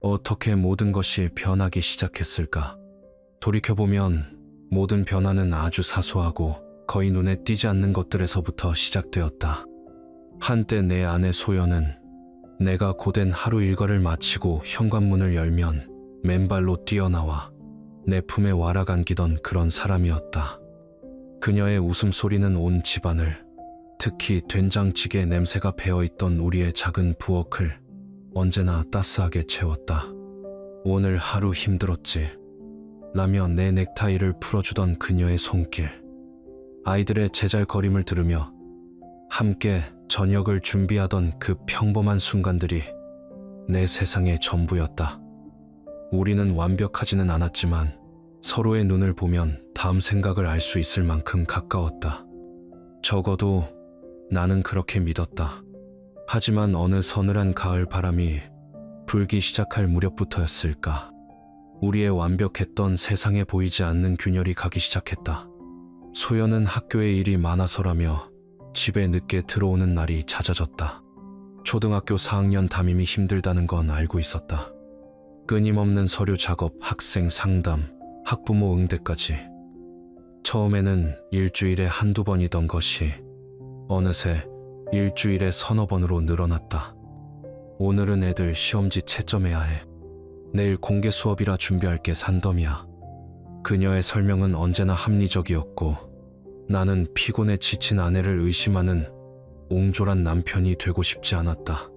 어떻게 모든 것이 변하기 시작했을까? 돌이켜보면 모든 변화는 아주 사소하고 거의 눈에 띄지 않는 것들에서부터 시작되었다. 한때 내 아내 소연은 내가 고된 하루 일과를 마치고 현관문을 열면 맨발로 뛰어나와 내 품에 와라간기던 그런 사람이었다. 그녀의 웃음소리는 온 집안을, 특히 된장찌개 냄새가 배어있던 우리의 작은 부엌을 언제나 따스하게 채웠다. 오늘 하루 힘들었지? 라며 내 넥타이를 풀어주던 그녀의 손길, 아이들의 제잘거림을 들으며 함께 저녁을 준비하던 그 평범한 순간들이 내 세상의 전부였다. 우리는 완벽하지는 않았지만 서로의 눈을 보면 다음 생각을 알 수 있을 만큼 가까웠다. 적어도 나는 그렇게 믿었다. 하지만 어느 서늘한 가을 바람이 불기 시작할 무렵부터였을까? 우리의 완벽했던 세상에 보이지 않는 균열이 가기 시작했다. 소연은 학교에 일이 많아서라며 집에 늦게 들어오는 날이 잦아졌다. 초등학교 4학년 담임이 힘들다는 건 알고 있었다. 끊임없는 서류 작업, 학생 상담, 학부모 응대까지. 처음에는 일주일에 한두 번이던 것이 어느새 일주일에 서너 번으로 늘어났다. 오늘은 애들 시험지 채점해야 해. 내일 공개 수업이라 준비할 게 산더미야. 그녀의 설명은 언제나 합리적이었고 나는 피곤에 지친 아내를 의심하는 옹졸한 남편이 되고 싶지 않았다.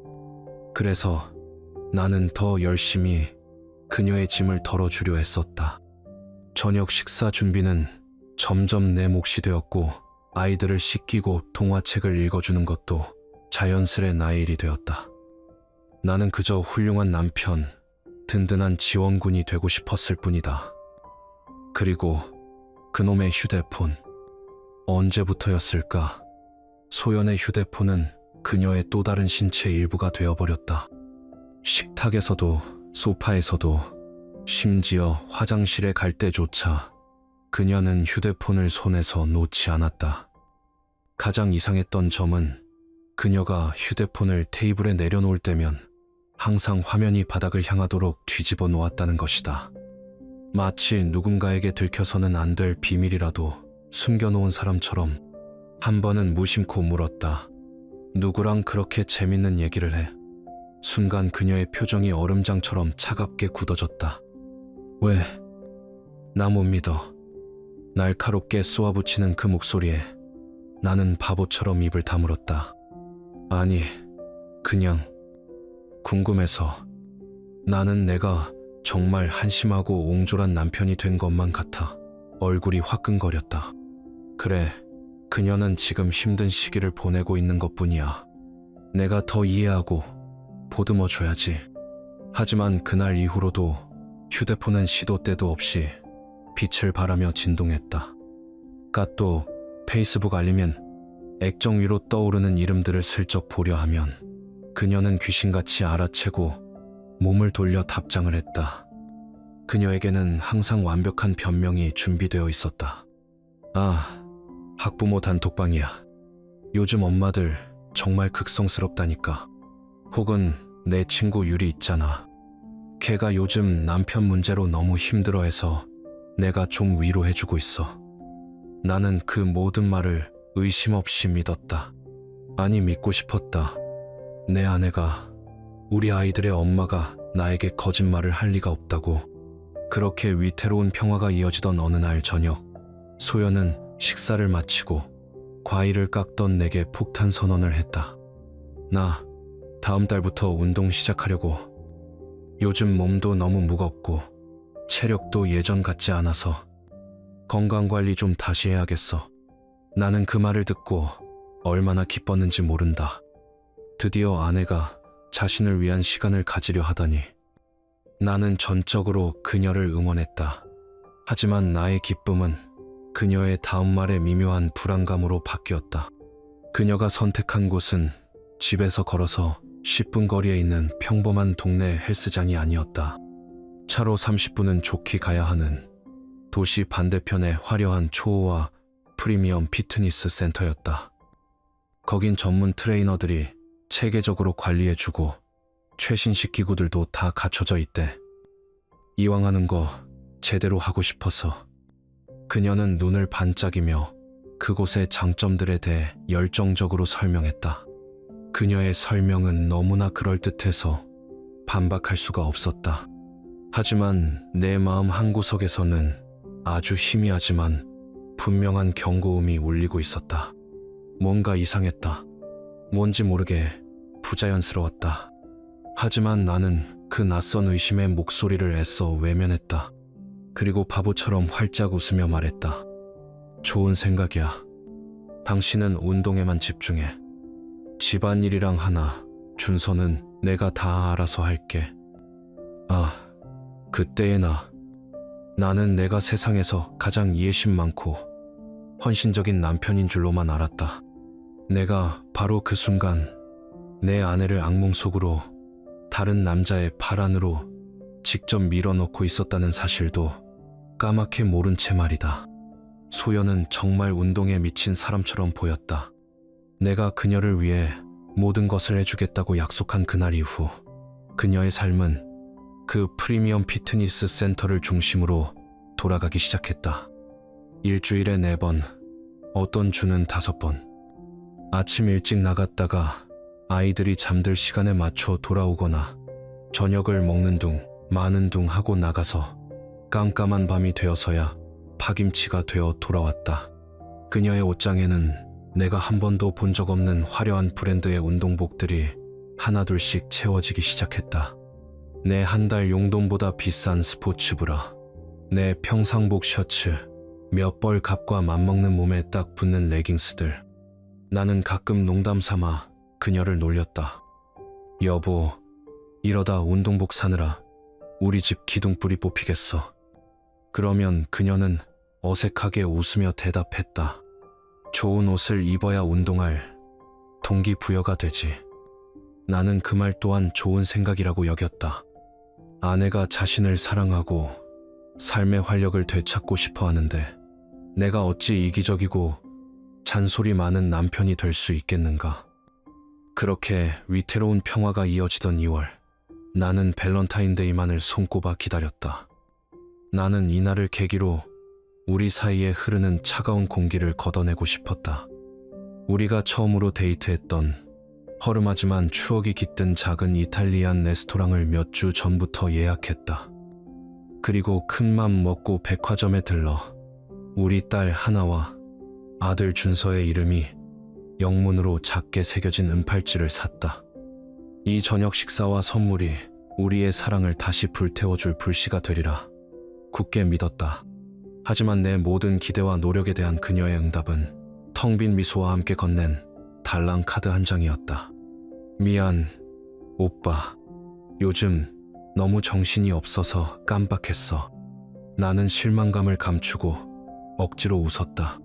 그래서 나는 더 열심히 그녀의 짐을 덜어주려 했었다. 저녁 식사 준비는 점점 내 몫이 되었고 아이들을 씻기고 동화책을 읽어주는 것도 자연스레 나의 일이 되었다. 나는 그저 훌륭한 남편, 든든한 지원군이 되고 싶었을 뿐이다. 그리고 그놈의 휴대폰. 언제부터였을까? 소연의 휴대폰은 그녀의 또 다른 신체의 일부가 되어버렸다. 식탁에서도 소파에서도 심지어 화장실에 갈 때조차 그녀는 휴대폰을 손에서 놓지 않았다. 가장 이상했던 점은 그녀가 휴대폰을 테이블에 내려놓을 때면 항상 화면이 바닥을 향하도록 뒤집어 놓았다는 것이다. 마치 누군가에게 들켜서는 안 될 비밀이라도 숨겨놓은 사람처럼. 한 번은 무심코 물었다. 누구랑 그렇게 재밌는 얘기를 해? 순간 그녀의 표정이 얼음장처럼 차갑게 굳어졌다. 왜? 나 못 믿어. 날카롭게 쏘아붙이는 그 목소리에 나는 바보처럼 입을 다물었다. 아니, 그냥 궁금해서. 나는 내가 정말 한심하고 옹졸한 남편이 된 것만 같아 얼굴이 화끈거렸다. 그래, 그녀는 지금 힘든 시기를 보내고 있는 것뿐이야. 내가 더 이해하고 보듬어줘야지. 하지만 그날 이후로도 휴대폰은 시도 때도 없이 빛을 발하며 진동했다. 까또 페이스북 알리면 액정 위로 떠오르는 이름들을 슬쩍 보려 하면 그녀는 귀신같이 알아채고 몸을 돌려 답장을 했다. 그녀에게는 항상 완벽한 변명이 준비되어 있었다. 아, 학부모 단톡방이야. 요즘 엄마들 정말 극성스럽다니까. 혹은 내 친구 유리 있잖아. 걔가 요즘 남편 문제로 너무 힘들어해서 내가 좀 위로해주고 있어. 나는 그 모든 말을 의심 없이 믿었다. 아니, 믿고 싶었다. 내 아내가, 우리 아이들의 엄마가 나에게 거짓말을 할 리가 없다고. 그렇게 위태로운 평화가 이어지던 어느 날 저녁, 소연은 식사를 마치고 과일을 깎던 내게 폭탄 선언을 했다. 나 다음 달부터 운동 시작하려고. 요즘 몸도 너무 무겁고 체력도 예전 같지 않아서 건강관리 좀 다시 해야겠어. 나는 그 말을 듣고 얼마나 기뻤는지 모른다. 드디어 아내가 자신을 위한 시간을 가지려 하다니. 나는 전적으로 그녀를 응원했다. 하지만 나의 기쁨은 그녀의 다음 말에 미묘한 불안감으로 바뀌었다. 그녀가 선택한 곳은 집에서 걸어서 10분 거리에 있는 평범한 동네 헬스장이 아니었다. 차로 30분은 좋게 가야 하는 도시 반대편의 화려한 초호화 프리미엄 피트니스 센터였다. 거긴 전문 트레이너들이 체계적으로 관리해주고 최신식 기구들도 다 갖춰져 있대. 이왕 하는 거 제대로 하고 싶어서. 그녀는 눈을 반짝이며 그곳의 장점들에 대해 열정적으로 설명했다. 그녀의 설명은 너무나 그럴듯해서 반박할 수가 없었다. 하지만 내 마음 한구석에서는 아주 희미하지만 분명한 경고음이 울리고 있었다. 뭔가 이상했다. 뭔지 모르게 부자연스러웠다. 하지만 나는 그 낯선 의심의 목소리를 애써 외면했다. 그리고 바보처럼 활짝 웃으며 말했다. 좋은 생각이야. 당신은 운동에만 집중해. 집안일이랑 하나, 준서는 내가 다 알아서 할게. 아, 그때의 나는 내가 세상에서 가장 이해심 많고 헌신적인 남편인 줄로만 알았다. 내가 바로 그 순간 내 아내를 악몽 속으로 다른 남자의 발 안으로 직접 밀어넣고 있었다는 사실도 까맣게 모른 채 말이다. 소연은 정말 운동에 미친 사람처럼 보였다. 내가 그녀를 위해 모든 것을 해주겠다고 약속한 그날 이후 그녀의 삶은 그 프리미엄 피트니스 센터를 중심으로 돌아가기 시작했다. 일주일에 4번, 어떤 주는 5번. 아침 일찍 나갔다가 아이들이 잠들 시간에 맞춰 돌아오거나 저녁을 먹는 둥 마는 둥 하고 나가서 깜깜한 밤이 되어서야 파김치가 되어 돌아왔다. 그녀의 옷장에는 내가 한 번도 본 적 없는 화려한 브랜드의 운동복들이 하나둘씩 채워지기 시작했다. 내 한 달 용돈보다 비싼 스포츠브라, 내 평상복 셔츠, 몇 벌 값과 맞먹는 몸에 딱 붙는 레깅스들. 나는 가끔 농담 삼아 그녀를 놀렸다. 여보, 이러다 운동복 사느라 우리 집 기둥뿌리 뽑히겠어. 그러면 그녀는 어색하게 웃으며 대답했다. 좋은 옷을 입어야 운동할 동기부여가 되지. 나는 그 말 또한 좋은 생각이라고 여겼다. 아내가 자신을 사랑하고 삶의 활력을 되찾고 싶어 하는데 내가 어찌 이기적이고 잔소리 많은 남편이 될 수 있겠는가. 그렇게 위태로운 평화가 이어지던 2월, 나는 밸런타인데이만을 손꼽아 기다렸다. 나는 이날을 계기로 우리 사이에 흐르는 차가운 공기를 걷어내고 싶었다. 우리가 처음으로 데이트했던 허름하지만 추억이 깃든 작은 이탈리안 레스토랑을 몇 주 전부터 예약했다. 그리고 큰맘 먹고 백화점에 들러 우리 딸 하나와 아들 준서의 이름이 영문으로 작게 새겨진 은팔찌를 샀다. 이 저녁 식사와 선물이 우리의 사랑을 다시 불태워줄 불씨가 되리라 굳게 믿었다. 하지만 내 모든 기대와 노력에 대한 그녀의 응답은 텅 빈 미소와 함께 건넨 달랑 카드 한 장이었다. 미안, 오빠. 요즘 너무 정신이 없어서 깜빡했어. 나는 실망감을 감추고 억지로 웃었다.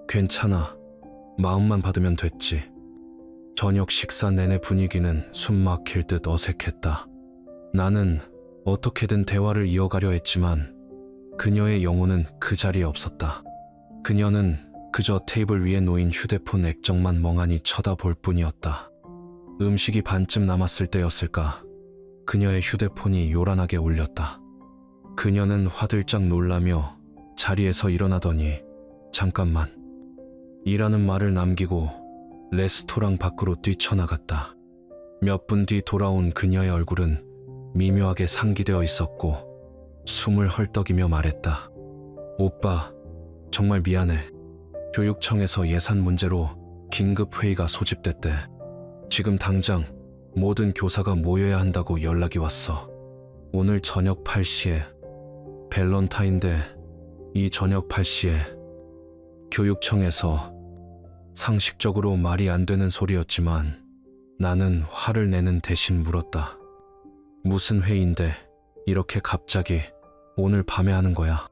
괜찮아. 마음만 받으면 됐지. 저녁 식사 내내 분위기는 숨 막힐 듯 어색했다. 나는 어떻게든 대화를 이어가려 했지만 그녀의 영혼은 그 자리에 없었다. 그녀는 그저 테이블 위에 놓인 휴대폰 액정만 멍하니 쳐다볼 뿐이었다. 음식이 반쯤 남았을 때였을까? 그녀의 휴대폰이 요란하게 울렸다. 그녀는 화들짝 놀라며 자리에서 일어나더니 잠깐만 이라는 말을 남기고 레스토랑 밖으로 뛰쳐나갔다. 몇 분 뒤 돌아온 그녀의 얼굴은 미묘하게 상기되어 있었고 숨을 헐떡이며 말했다. 오빠, 정말 미안해. 교육청에서 예산 문제로 긴급 회의가 소집됐대. 지금 당장 모든 교사가 모여야 한다고 연락이 왔어. 오늘 저녁 8시에 밸런타인데 이 저녁 8시에 교육청에서 상식적으로 말이 안 되는 소리였지만 나는 화를 내는 대신 물었다. 무슨 회의인데 이렇게 갑자기 오늘 밤에 하는 거야?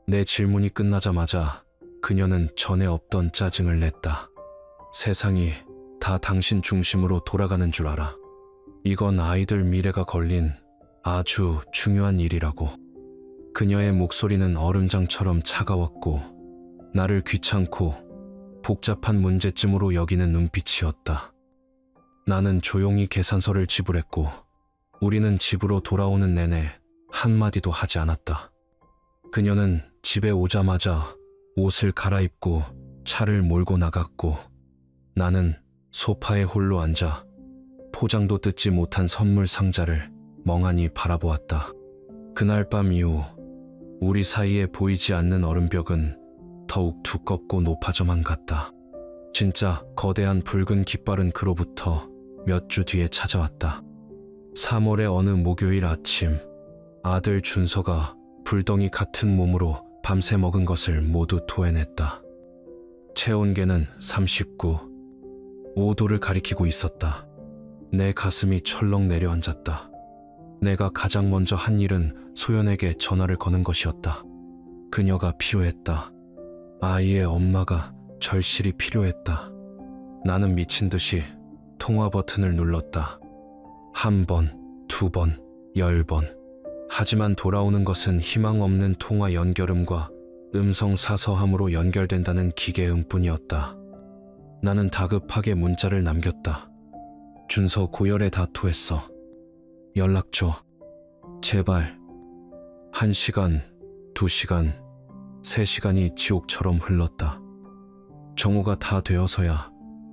내 질문이 끝나자마자 그녀는 전에 없던 짜증을 냈다. 세상이 다 당신 중심으로 돌아가는 줄 알아. 이건 아이들 미래가 걸린 아주 중요한 일이라고. 그녀의 목소리는 얼음장처럼 차가웠고 나를 귀찮고 복잡한 문제쯤으로 여기는 눈빛이었다. 나는 조용히 계산서를 지불했고 우리는 집으로 돌아오는 내내 한마디도 하지 않았다. 그녀는 집에 오자마자 옷을 갈아입고 차를 몰고 나갔고 나는 소파에 홀로 앉아 포장도 뜯지 못한 선물 상자를 멍하니 바라보았다. 그날 밤 이후 우리 사이에 보이지 않는 얼음벽은 더욱 두껍고 높아져만 갔다. 진짜 거대한 붉은 깃발은 그로부터 몇 주 뒤에 찾아왔다. 3월의 어느 목요일 아침, 아들 준서가 불덩이 같은 몸으로 밤새 먹은 것을 모두 토해냈다. 체온계는 39, 5도를 가리키고 있었다. 내 가슴이 철렁 내려앉았다. 내가 가장 먼저 한 일은 소연에게 전화를 거는 것이었다. 그녀가 필요했다. 아이의 엄마가 절실히 필요했다. 나는 미친 듯이 통화 버튼을 눌렀다. 1번, 2번, 10번. 하지만 돌아오는 것은 희망 없는 통화 연결음과 음성 사서함으로 연결된다는 기계음뿐이었다. 나는 다급하게 문자를 남겼다. 준서 고열에 다 토했어. 연락 줘. 제발. 1시간, 2시간, 3시간이 지옥처럼 흘렀다. 정오가 다 되어서야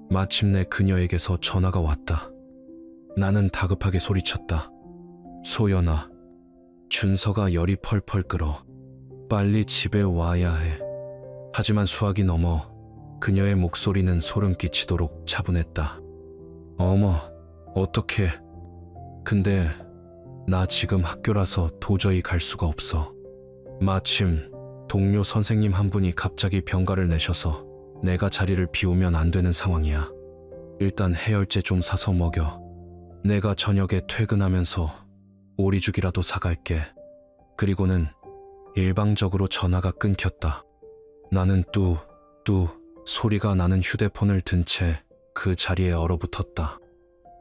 마침내 그녀에게서 전화가 왔다. 나는 다급하게 소리쳤다. 소연아, 준서가 열이 펄펄 끓어. 빨리 집에 와야 해. 하지만 수학이 넘어 그녀의 목소리는 소름 끼치도록 차분했다. 어머, 어떡해. 근데 나 지금 학교라서 도저히 갈 수가 없어. 마침 동료 선생님 한 분이 갑자기 병가를 내셔서 내가 자리를 비우면 안 되는 상황이야. 일단 해열제 좀 사서 먹여. 내가 저녁에 퇴근하면서 오리죽이라도 사갈게. 그리고는 일방적으로 전화가 끊겼다. 나는 뚜 소리가 나는 휴대폰을 든 채 그 자리에 얼어붙었다.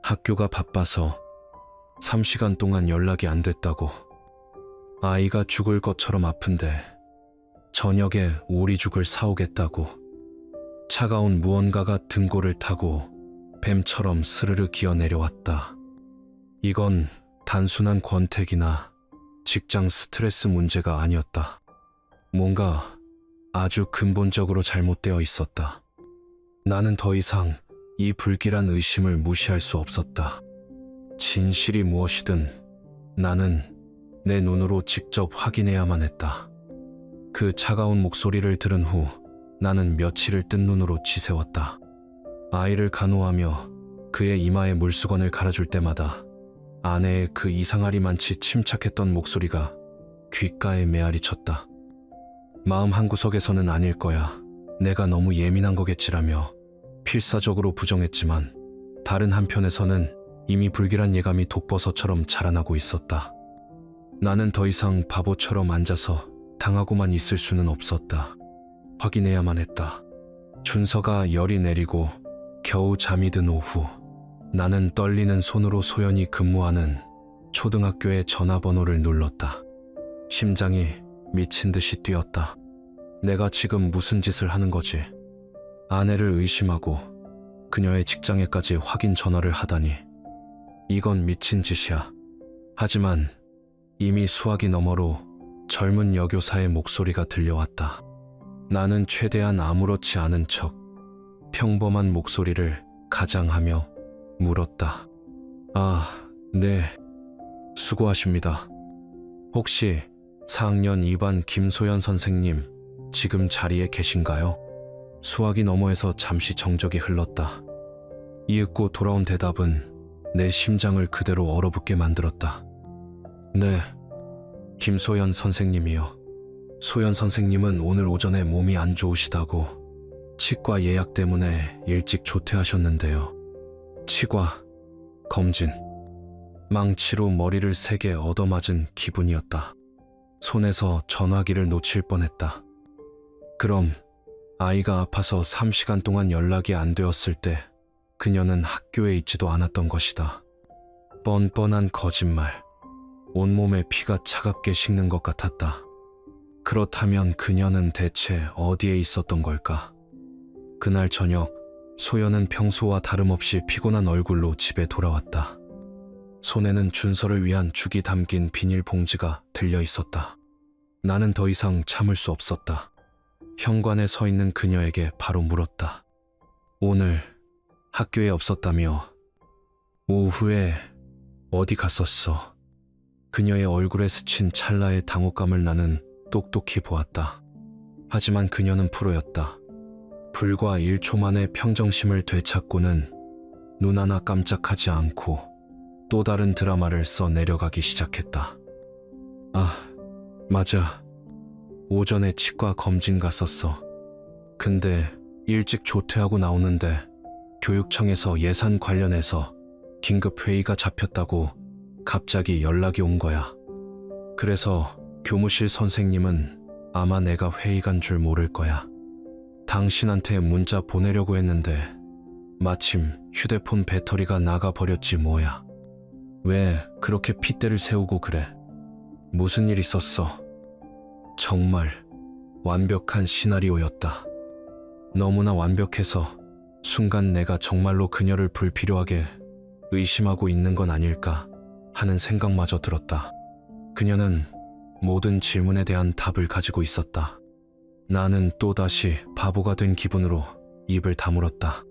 학교가 바빠서 3시간 동안 연락이 안 됐다고. 아이가 죽을 것처럼 아픈데 저녁에 오리죽을 사오겠다고. 차가운 무언가가 등골을 타고 뱀처럼 스르르 기어 내려왔다. 이건 단순한 권태기나 직장 스트레스 문제가 아니었다. 뭔가 아주 근본적으로 잘못되어 있었다. 나는 더 이상 이 불길한 의심을 무시할 수 없었다. 진실이 무엇이든 나는 내 눈으로 직접 확인해야만 했다. 그 차가운 목소리를 들은 후 나는 며칠을 뜬 눈으로 지새웠다. 아이를 간호하며 그의 이마에 물수건을 갈아줄 때마다 아내의 그 이상하리만치 침착했던 목소리가 귓가에 메아리 쳤다. 마음 한구석에서는 아닐 거야. 내가 너무 예민한 거겠지라며 필사적으로 부정했지만 다른 한편에서는 이미 불길한 예감이 독버섯처럼 자라나고 있었다. 나는 더 이상 바보처럼 앉아서 당하고만 있을 수는 없었다. 확인해야만 했다. 준서가 열이 내리고 겨우 잠이 든 오후, 나는 떨리는 손으로 소연이 근무하는 초등학교의 전화번호를 눌렀다. 심장이 미친 듯이 뛰었다. 내가 지금 무슨 짓을 하는 거지? 아내를 의심하고 그녀의 직장에까지 확인 전화를 하다니. 이건 미친 짓이야. 하지만 이미 수화기 너머로 젊은 여교사의 목소리가 들려왔다. 나는 최대한 아무렇지 않은 척 평범한 목소리를 가장하며 물었다. 아, 네. 수고하십니다. 혹시 4학년 2반 김소연 선생님 지금 자리에 계신가요? 수화기 너머에서 잠시 정적이 흘렀다. 이윽고 돌아온 대답은 내 심장을 그대로 얼어붙게 만들었다. 네, 김소연 선생님이요. 소연 선생님은 오늘 오전에 몸이 안 좋으시다고 치과 예약 때문에 일찍 조퇴하셨는데요. 치과, 검진, 망치로 머리를 세게 얻어맞은 기분이었다. 손에서 전화기를 놓칠 뻔했다. 그럼 아이가 아파서 3시간 동안 연락이 안 되었을 때 그녀는 학교에 있지도 않았던 것이다. 뻔뻔한 거짓말. 온몸에 피가 차갑게 식는 것 같았다. 그렇다면 그녀는 대체 어디에 있었던 걸까? 그날 저녁, 소연은 평소와 다름없이 피곤한 얼굴로 집에 돌아왔다. 손에는 준서를 위한 죽이 담긴 비닐봉지가 들려 있었다. 나는 더 이상 참을 수 없었다. 현관에 서 있는 그녀에게 바로 물었다. 오늘 학교에 없었다며? 오후에 어디 갔었어? 그녀의 얼굴에 스친 찰나의 당혹감을 나는 똑똑히 보았다. 하지만 그녀는 프로였다. 불과 1초 만에 평정심을 되찾고는 눈 하나 깜짝하지 않고 또 다른 드라마를 써 내려가기 시작했다. 아, 맞아. 오전에 치과 검진 갔었어. 근데 일찍 조퇴하고 나오는데 교육청에서 예산 관련해서 긴급 회의가 잡혔다고 갑자기 연락이 온 거야. 그래서 교무실 선생님은 아마 내가 회의 간 줄 모를 거야. 당신한테 문자 보내려고 했는데 마침 휴대폰 배터리가 나가버렸지 뭐야. 왜 그렇게 핏대를 세우고 그래? 무슨 일 있었어? 정말 완벽한 시나리오였다. 너무나 완벽해서 순간 내가 정말로 그녀를 불필요하게 의심하고 있는 건 아닐까 하는 생각마저 들었다. 그녀는 모든 질문에 대한 답을 가지고 있었다. 나는 또다시 바보가 된 기분으로 입을 다물었다.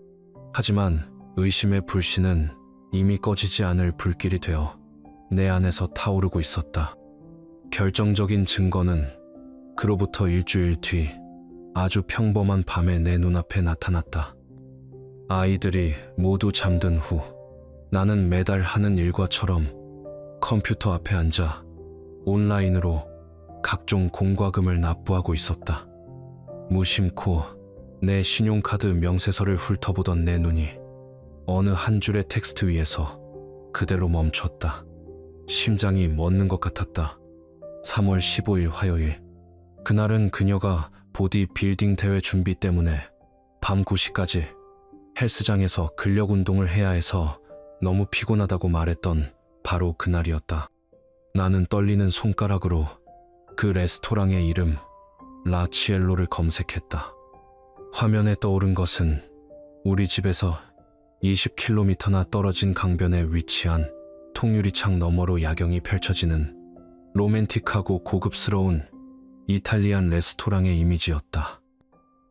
하지만 의심의 불씨는 이미 꺼지지 않을 불길이 되어 내 안에서 타오르고 있었다. 결정적인 증거는 그로부터 일주일 뒤 아주 평범한 밤에 내 눈앞에 나타났다. 아이들이 모두 잠든 후 나는 매달 하는 일과처럼 컴퓨터 앞에 앉아 온라인으로 각종 공과금을 납부하고 있었다. 무심코 내 신용카드 명세서를 훑어보던 내 눈이 어느 한 줄의 텍스트 위에서 그대로 멈췄다. 심장이 멎는 것 같았다. 3월 15일 화요일. 그날은 그녀가 보디 빌딩 대회 준비 때문에 밤 9시까지 헬스장에서 근력 운동을 해야 해서 너무 피곤하다고 말했던 바로 그날이었다. 나는 떨리는 손가락으로 그 레스토랑의 이름 라치엘로를 검색했다. 화면에 떠오른 것은 우리 집에서 20km나 떨어진 강변에 위치한 통유리창 너머로 야경이 펼쳐지는 로맨틱하고 고급스러운 이탈리안 레스토랑의 이미지였다.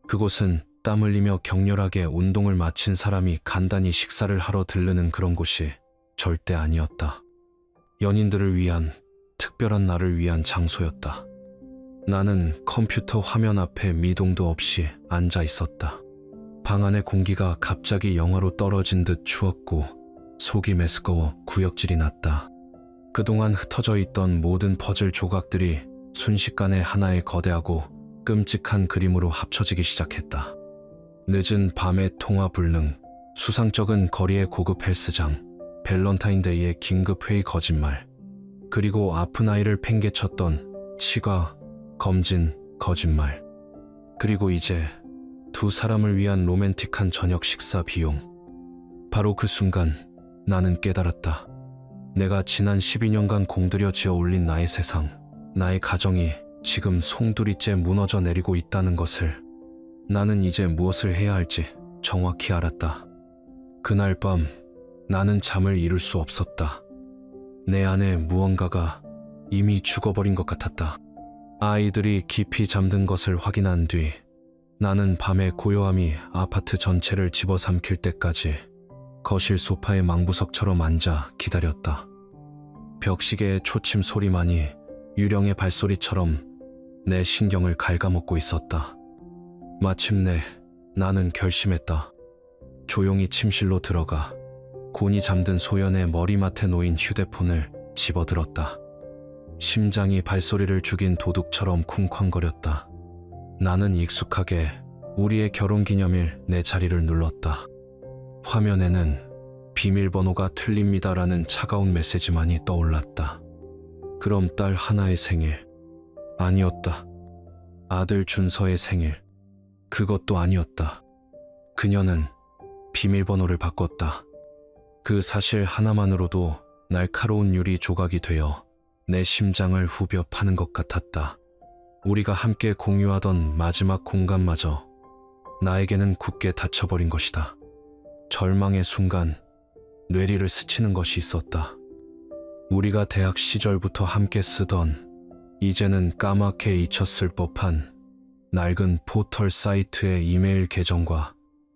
그곳은 땀 흘리며 격렬하게 운동을 마친 사람이 간단히 식사를 하러 들르는 그런 곳이 절대 아니었다. 연인들을 위한, 특별한 날을 위한 장소였다. 나는 컴퓨터 화면 앞에 미동도 없이 앉아 있었다. 방 안의 공기가 갑자기 영하로 떨어진 듯 추웠고 속이 메스꺼워 구역질이 났다. 그동안 흩어져 있던 모든 퍼즐 조각들이 순식간에 하나의 거대하고 끔찍한 그림으로 합쳐지기 시작했다. 늦은 밤의 통화 불능, 수상쩍은 거리의 고급 헬스장, 밸런타인데이의 긴급 회의 거짓말, 그리고 아픈 아이를 팽개쳤던 치과 검진 거짓말, 그리고 이제 두 사람을 위한 로맨틱한 저녁 식사 비용. 바로 그 순간 나는 깨달았다. 내가 지난 12년간 공들여 지어 올린 나의 세상, 나의 가정이 지금 송두리째 무너져 내리고 있다는 것을. 나는 이제 무엇을 해야 할지 정확히 알았다. 그날 밤 나는 잠을 이룰 수 없었다. 내 안에 무언가가 이미 죽어버린 것 같았다. 아이들이 깊이 잠든 것을 확인한 뒤 나는 밤의 고요함이 아파트 전체를 집어삼킬 때까지 거실 소파의 망부석처럼 앉아 기다렸다. 벽시계의 초침 소리만이 유령의 발소리처럼 내 신경을 갉아먹고 있었다. 마침내 나는 결심했다. 조용히 침실로 들어가 곤히 잠든 소연의 머리맡에 놓인 휴대폰을 집어들었다. 심장이 발소리를 죽인 도둑처럼 쿵쾅거렸다. 나는 익숙하게 우리의 결혼기념일 내 자리를 눌렀다. 화면에는 비밀번호가 틀립니다라는 차가운 메시지만이 떠올랐다. 그럼 딸 하나의 생일. 아니었다. 아들 준서의 생일. 그것도 아니었다. 그녀는 비밀번호를 바꿨다. 그 사실 하나만으로도 날카로운 유리 조각이 되어 내 심장을 후벼 파는 것 같았다. 우리가 함께 공유하던 마지막 공간마저 나에게는 굳게 닫혀버린 것이다. 절망의 순간 뇌리를 스치는 것이 있었다. 우리가 대학 시절부터 함께 쓰던 이제는 까맣게 잊혔을 법한 낡은 포털 사이트의 이메일 계정과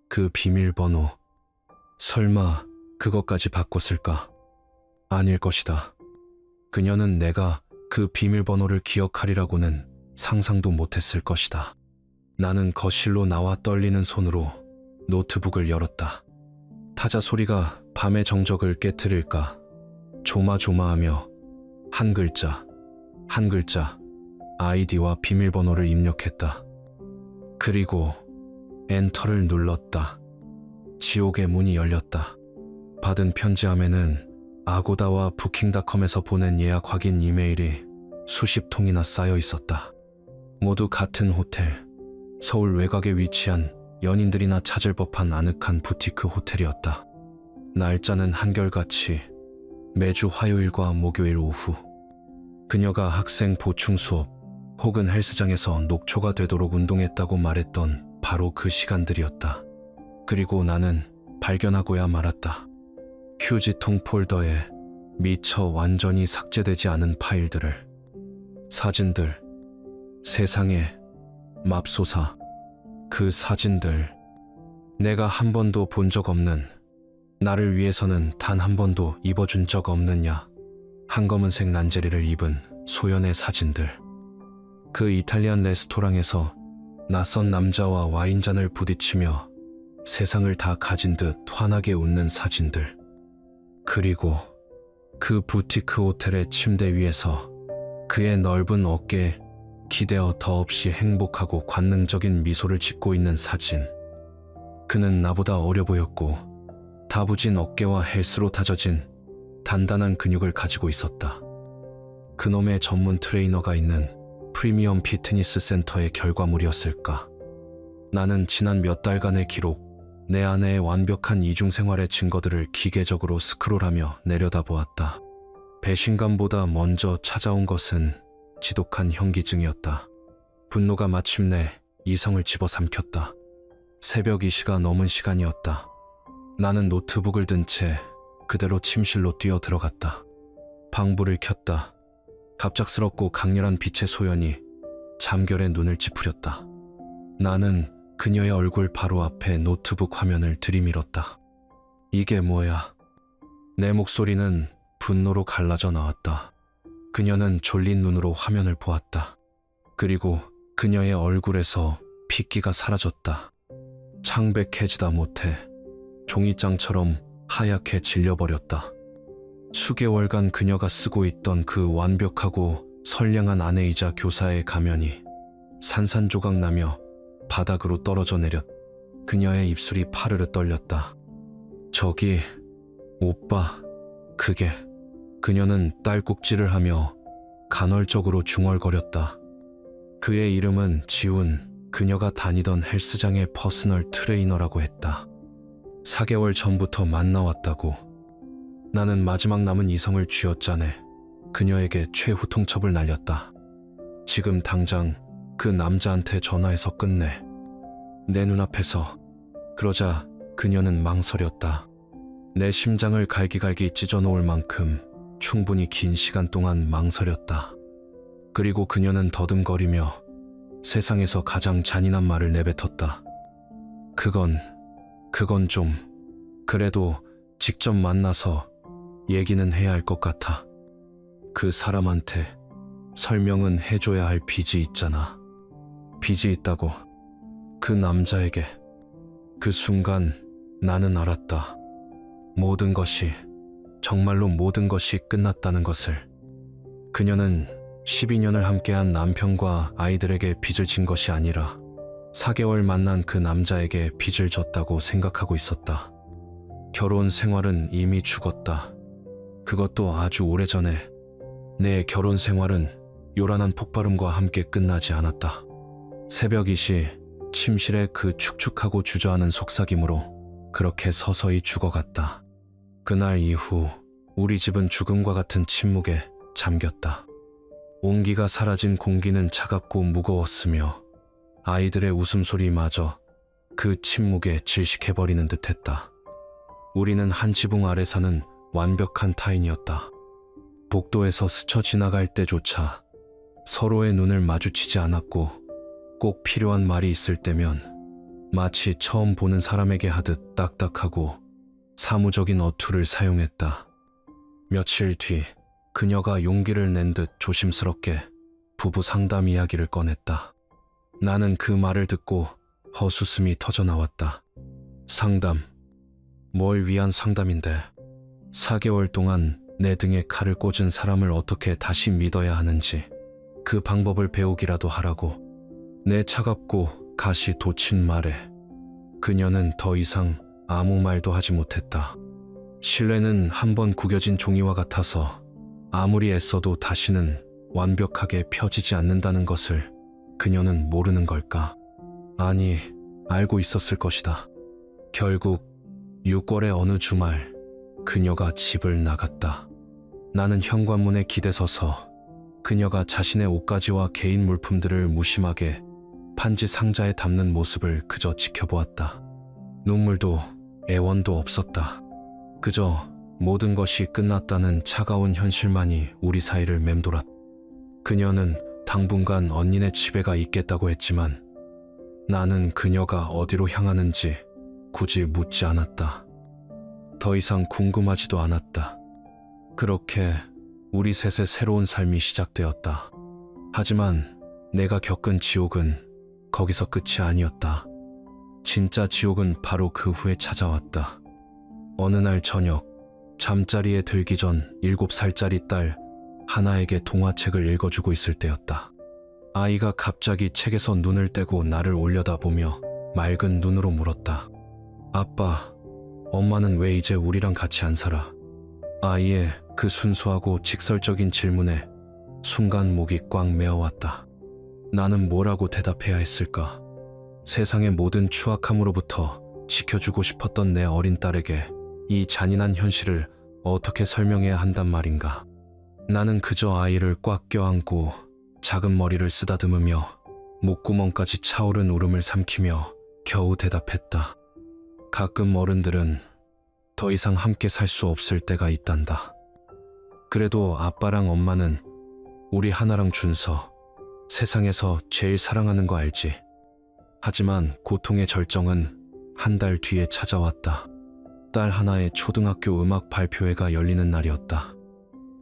그 비밀번호. 설마 그것까지 바꿨을까? 아닐 것이다. 그녀는 내가 그 비밀번호를 기억하리라고는 상상도 못했을 것이다. 나는 거실로 나와 떨리는 손으로 노트북을 열었다. 타자 소리가 밤의 정적을 깨트릴까 조마조마하며 한 글자, 한 글자, 아이디와 비밀번호를 입력했다. 그리고 엔터를 눌렀다. 지옥의 문이 열렸다. 받은 편지함에는 아고다와 부킹닷컴에서 보낸 예약 확인 이메일이 수십 통이나 쌓여 있었다. 모두 같은 호텔, 서울 외곽에 위치한 연인들이나 찾을 법한 아늑한 부티크 호텔이었다. 날짜는 한결같이 매주 화요일과 목요일 오후. 그녀가 학생 보충 수업 혹은 헬스장에서 녹초가 되도록 운동했다고 말했던 바로 그 시간들이었다. 그리고 나는 발견하고야 말았다. 휴지통 폴더에 미처 완전히 삭제되지 않은 파일들을. 사진들. 세상에 맙소사. 그 사진들. 내가 한 번도 본 적 없는, 나를 위해서는 단 한 번도 입어준 적 없느냐. 한검은색 란제리를 입은 소연의 사진들. 그 이탈리안 레스토랑에서 낯선 남자와 와인잔을 부딪히며 세상을 다 가진 듯 환하게 웃는 사진들. 그리고 그 부티크 호텔의 침대 위에서 그의 넓은 어깨에 기대어 더없이 행복하고 관능적인 미소를 짓고 있는 사진. 그는 나보다 어려 보였고 다부진 어깨와 헬스로 다져진 단단한 근육을 가지고 있었다. 그놈의 전문 트레이너가 있는 프리미엄 피트니스 센터의 결과물이었을까. 나는 지난 몇 달간의 기록, 내 아내의 완벽한 이중생활의 증거들을 기계적으로 스크롤하며 내려다보았다. 배신감보다 먼저 찾아온 것은 지독한 현기증이었다. 분노가 마침내 이성을 집어삼켰다. 새벽 2시가 넘은 시간이었다. 나는 노트북을 든 채 그대로 침실로 뛰어 들어갔다. 방불을 켰다. 갑작스럽고 강렬한 빛의 소연이 잠결에 눈을 찌푸렸다. 나는 그녀의 얼굴 바로 앞에 노트북 화면을 들이밀었다. 이게 뭐야? 내 목소리는 분노로 갈라져 나왔다. 그녀는 졸린 눈으로 화면을 보았다. 그리고 그녀의 얼굴에서 핏기가 사라졌다. 창백해지다 못해 종이장처럼 하얗게 질려버렸다. 수개월간 그녀가 쓰고 있던 그 완벽하고 선량한 아내이자 교사의 가면이 산산조각 나며 바닥으로 떨어져 내렸. 그녀의 입술이 파르르 떨렸다. 저기, 오빠, 그게. 그녀는 딸꾹질을 하며 간헐적으로 중얼거렸다. 그의 이름은 지훈, 그녀가 다니던 헬스장의 퍼스널 트레이너라고 했다. 4개월 전부터 만나왔다고. 나는 마지막 남은 이성을 쥐어짜내 그녀에게 최후 통첩을 날렸다. 지금 당장 그 남자한테 전화해서 끝내. 내 눈앞에서. 그러자 그녀는 망설였다. 내 심장을 갈기갈기 찢어놓을 만큼 충분히 긴 시간 동안 망설였다. 그리고 그녀는 더듬거리며 세상에서 가장 잔인한 말을 내뱉었다. 그건 좀, 그래도 직접 만나서 얘기는 해야 할 것 같아. 그 사람한테 설명은 해줘야 할 빚이 있잖아. 빚이 있다고. 그 남자에게. 그 순간 나는 알았다. 모든 것이, 정말로 모든 것이 끝났다는 것을. 그녀는 12년을 함께한 남편과 아이들에게 빚을 진 것이 아니라 4개월 만난 그 남자에게 빚을 졌다고 생각하고 있었다. 결혼 생활은 이미 죽었다. 그것도 아주 오래전에. 내 결혼 생활은 요란한 폭발음과 함께 끝나지 않았다. 새벽 2시, 침실에 그 축축하고 주저하는 속삭임으로 그렇게 서서히 죽어갔다. 그날 이후 우리 집은 죽음과 같은 침묵에 잠겼다. 온기가 사라진 공기는 차갑고 무거웠으며 아이들의 웃음소리마저 그 침묵에 질식해버리는 듯했다. 우리는 한 지붕 아래 사는 완벽한 타인이었다. 복도에서 스쳐 지나갈 때조차 서로의 눈을 마주치지 않았고 꼭 필요한 말이 있을 때면 마치 처음 보는 사람에게 하듯 딱딱하고 사무적인 어투를 사용했다. 며칠 뒤 그녀가 용기를 낸 듯 조심스럽게 부부 상담 이야기를 꺼냈다. 나는 그 말을 듣고 헛웃음이 터져 나왔다. 상담? 뭘 위한 상담인데? 4개월 동안 내 등에 칼을 꽂은 사람을 어떻게 다시 믿어야 하는지 그 방법을 배우기라도 하라고. 내 차갑고 가시 돋친 말에 그녀는 더 이상 아무 말도 하지 못했다. 신뢰는 한번 구겨진 종이와 같아서 아무리 애써도 다시는 완벽하게 펴지지 않는다는 것을 그녀는 모르는 걸까? 아니, 알고 있었을 것이다. 결국 6월의 어느 주말 그녀가 집을 나갔다. 나는 현관문에 기대서서 그녀가 자신의 옷가지와 개인 물품들을 무심하게 판지 상자에 담는 모습을 그저 지켜보았다. 눈물도 애원도 없었다. 그저 모든 것이 끝났다는 차가운 현실만이 우리 사이를 맴돌았다. 그녀는 당분간 언니네 집에 가 있겠다고 했지만 나는 그녀가 어디로 향하는지 굳이 묻지 않았다. 더 이상 궁금하지도 않았다. 그렇게 우리 셋의 새로운 삶이 시작되었다. 하지만 내가 겪은 지옥은 거기서 끝이 아니었다. 진짜 지옥은 바로 그 후에 찾아왔다. 어느 날 저녁, 잠자리에 들기 전 7살짜리 딸 하나에게 동화책을 읽어주고 있을 때였다. 아이가 갑자기 책에서 눈을 떼고 나를 올려다보며 맑은 눈으로 물었다. 아빠, 엄마는 왜 이제 우리랑 같이 안 살아? 아이의 그 순수하고 직설적인 질문에 순간 목이 꽉 메어왔다. 나는 뭐라고 대답해야 했을까? 세상의 모든 추악함으로부터 지켜주고 싶었던 내 어린 딸에게 이 잔인한 현실을 어떻게 설명해야 한단 말인가? 나는 그저 아이를 꽉 껴안고 작은 머리를 쓰다듬으며 목구멍까지 차오른 울음을 삼키며 겨우 대답했다. 가끔 어른들은 더 이상 함께 살 수 없을 때가 있단다. 그래도 아빠랑 엄마는 우리 하나랑 준서 세상에서 제일 사랑하는 거 알지? 하지만 고통의 절정은 한 달 뒤에 찾아왔다. 딸 하나의 초등학교 음악 발표회가 열리는 날이었다.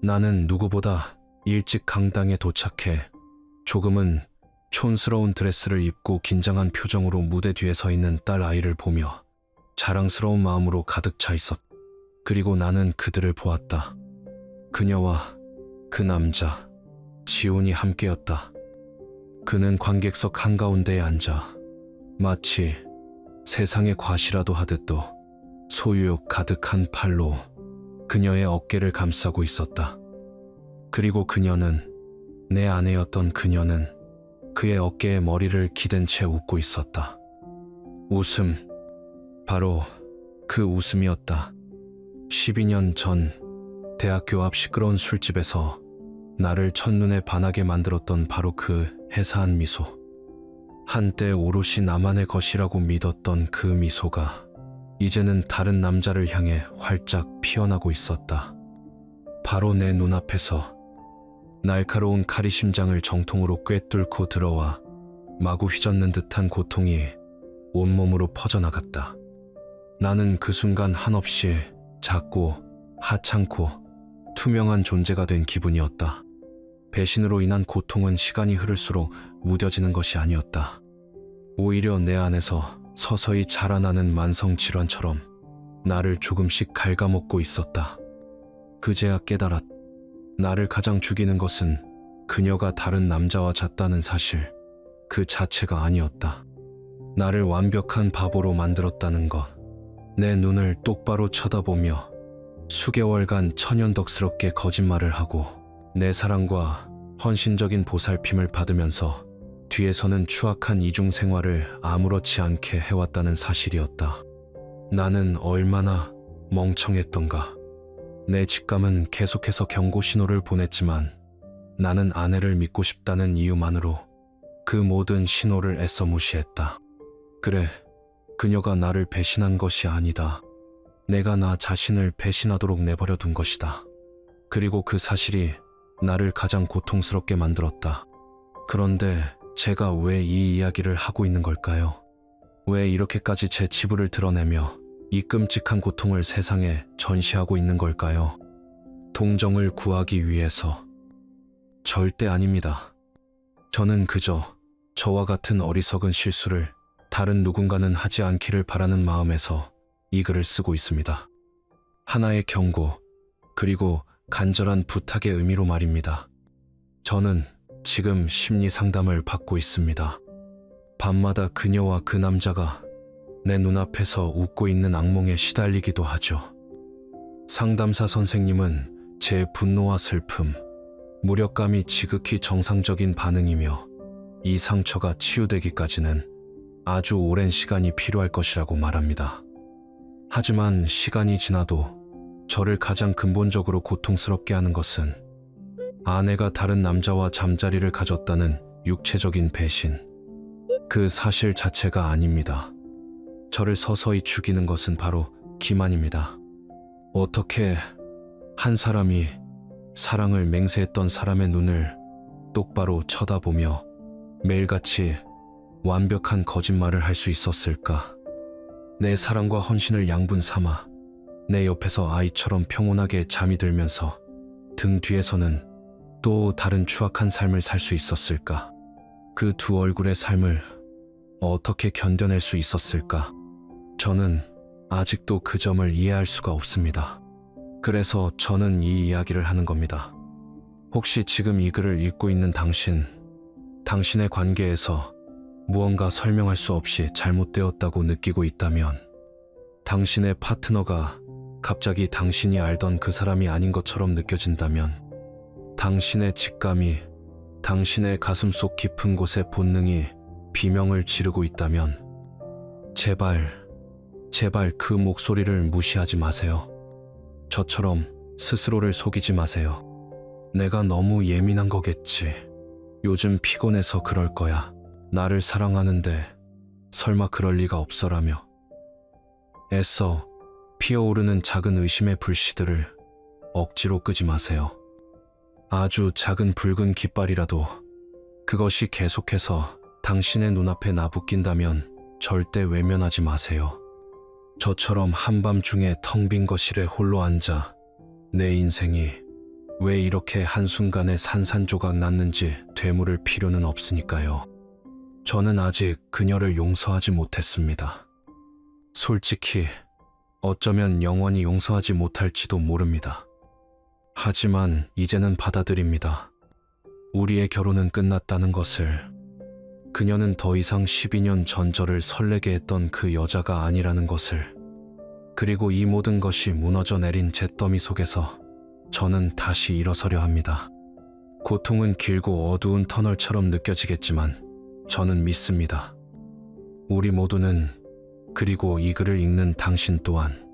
나는 누구보다 일찍 강당에 도착해 조금은 촌스러운 드레스를 입고 긴장한 표정으로 무대 뒤에 서 있는 딸 아이를 보며 자랑스러운 마음으로 가득 차 있었다. 그리고 나는 그들을 보았다. 그녀와 그 남자, 지훈이 함께였다. 그는 관객석 한가운데에 앉아 마치 세상의 과시라도 하듯도 소유욕 가득한 팔로 그녀의 어깨를 감싸고 있었다. 그리고 그녀는, 내 아내였던 그녀는 그의 어깨에 머리를 기댄 채 웃고 있었다. 웃음, 바로 그 웃음이었다. 12년 전 대학교 앞 시끄러운 술집에서 나를 첫눈에 반하게 만들었던 바로 그 해사한 미소. 한때 오롯이 나만의 것이라고 믿었던 그 미소가 이제는 다른 남자를 향해 활짝 피어나고 있었다. 바로 내 눈앞에서 날카로운 칼이 심장을 정통으로 꿰뚫고 들어와 마구 휘젓는 듯한 고통이 온몸으로 퍼져나갔다. 나는 그 순간 한없이 작고 하찮고 투명한 존재가 된 기분이었다. 배신으로 인한 고통은 시간이 흐를수록 무뎌지는 것이 아니었다. 오히려 내 안에서 서서히 자라나는 만성질환처럼 나를 조금씩 갉아먹고 있었다. 그제야 깨달았다. 나를 가장 죽이는 것은 그녀가 다른 남자와 잤다는 사실 그 자체가 아니었다. 나를 완벽한 바보로 만들었다는 것. 내 눈을 똑바로 쳐다보며 수개월간 천연덕스럽게 거짓말을 하고 내 사랑과 헌신적인 보살핌을 받으면서 뒤에서는 추악한 이중 생활을 아무렇지 않게 해왔다는 사실이었다. 나는 얼마나 멍청했던가. 내 직감은 계속해서 경고 신호를 보냈지만 나는 아내를 믿고 싶다는 이유만으로 그 모든 신호를 애써 무시했다. 그래, 그녀가 나를 배신한 것이 아니다. 내가 나 자신을 배신하도록 내버려 둔 것이다. 그리고 그 사실이 나를 가장 고통스럽게 만들었다. 그런데 제가 왜 이 이야기를 하고 있는 걸까요? 왜 이렇게까지 제 치부를 드러내며 이 끔찍한 고통을 세상에 전시하고 있는 걸까요? 동정을 구하기 위해서? 절대 아닙니다. 저는 그저 저와 같은 어리석은 실수를 다른 누군가는 하지 않기를 바라는 마음에서 이 글을 쓰고 있습니다. 하나의 경고, 그리고 간절한 부탁의 의미로 말입니다. 저는 지금 심리 상담을 받고 있습니다. 밤마다 그녀와 그 남자가 내 눈앞에서 웃고 있는 악몽에 시달리기도 하죠. 상담사 선생님은 제 분노와 슬픔, 무력감이 지극히 정상적인 반응이며 이 상처가 치유되기까지는 아주 오랜 시간이 필요할 것이라고 말합니다. 하지만 시간이 지나도 저를 가장 근본적으로 고통스럽게 하는 것은 아내가 다른 남자와 잠자리를 가졌다는 육체적인 배신, 그 사실 자체가 아닙니다. 저를 서서히 죽이는 것은 바로 기만입니다. 어떻게 한 사람이 사랑을 맹세했던 사람의 눈을 똑바로 쳐다보며 매일같이 완벽한 거짓말을 할 수 있었을까? 내 사랑과 헌신을 양분 삼아 내 옆에서 아이처럼 평온하게 잠이 들면서 등 뒤에서는 또 다른 추악한 삶을 살 수 있었을까? 그 두 얼굴의 삶을 어떻게 견뎌낼 수 있었을까? 저는 아직도 그 점을 이해할 수가 없습니다. 그래서 저는 이 이야기를 하는 겁니다. 혹시 지금 이 글을 읽고 있는 당신의 관계에서 무언가 설명할 수 없이 잘못되었다고 느끼고 있다면, 당신의 파트너가 갑자기 당신이 알던 그 사람이 아닌 것처럼 느껴진다면, 당신의 직감이 당신의 가슴속 깊은 곳에 본능이 비명을 지르고 있다면, 제발 그 목소리를 무시하지 마세요. 저처럼 스스로를 속이지 마세요. 내가 너무 예민한 거겠지. 요즘 피곤해서 그럴 거야. 나를 사랑하는데 설마 그럴 리가 없어라며. 애써 피어오르는 작은 의심의 불씨들을 억지로 끄지 마세요. 아주 작은 붉은 깃발이라도 그것이 계속해서 당신의 눈앞에 나부낀다면 절대 외면하지 마세요. 저처럼 한밤중에 텅 빈 거실에 홀로 앉아 내 인생이 왜 이렇게 한순간에 산산조각 났는지 되물을 필요는 없으니까요. 저는 아직 그녀를 용서하지 못했습니다. 솔직히 어쩌면 영원히 용서하지 못할지도 모릅니다. 하지만 이제는 받아들입니다. 우리의 결혼은 끝났다는 것을. 그녀는 더 이상 12년 전 저를 설레게 했던 그 여자가 아니라는 것을. 그리고 이 모든 것이 무너져 내린 잿더미 속에서 저는 다시 일어서려 합니다. 고통은 길고 어두운 터널처럼 느껴지겠지만 저는 믿습니다. 우리 모두는, 그리고 이 글을 읽는 당신 또한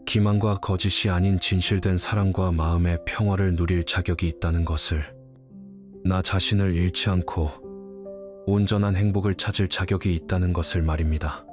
기만과 거짓이 아닌 진실된 사랑과 마음의 평화를 누릴 자격이 있다는 것을, 나 자신을 잃지 않고 온전한 행복을 찾을 자격이 있다는 것을 말입니다.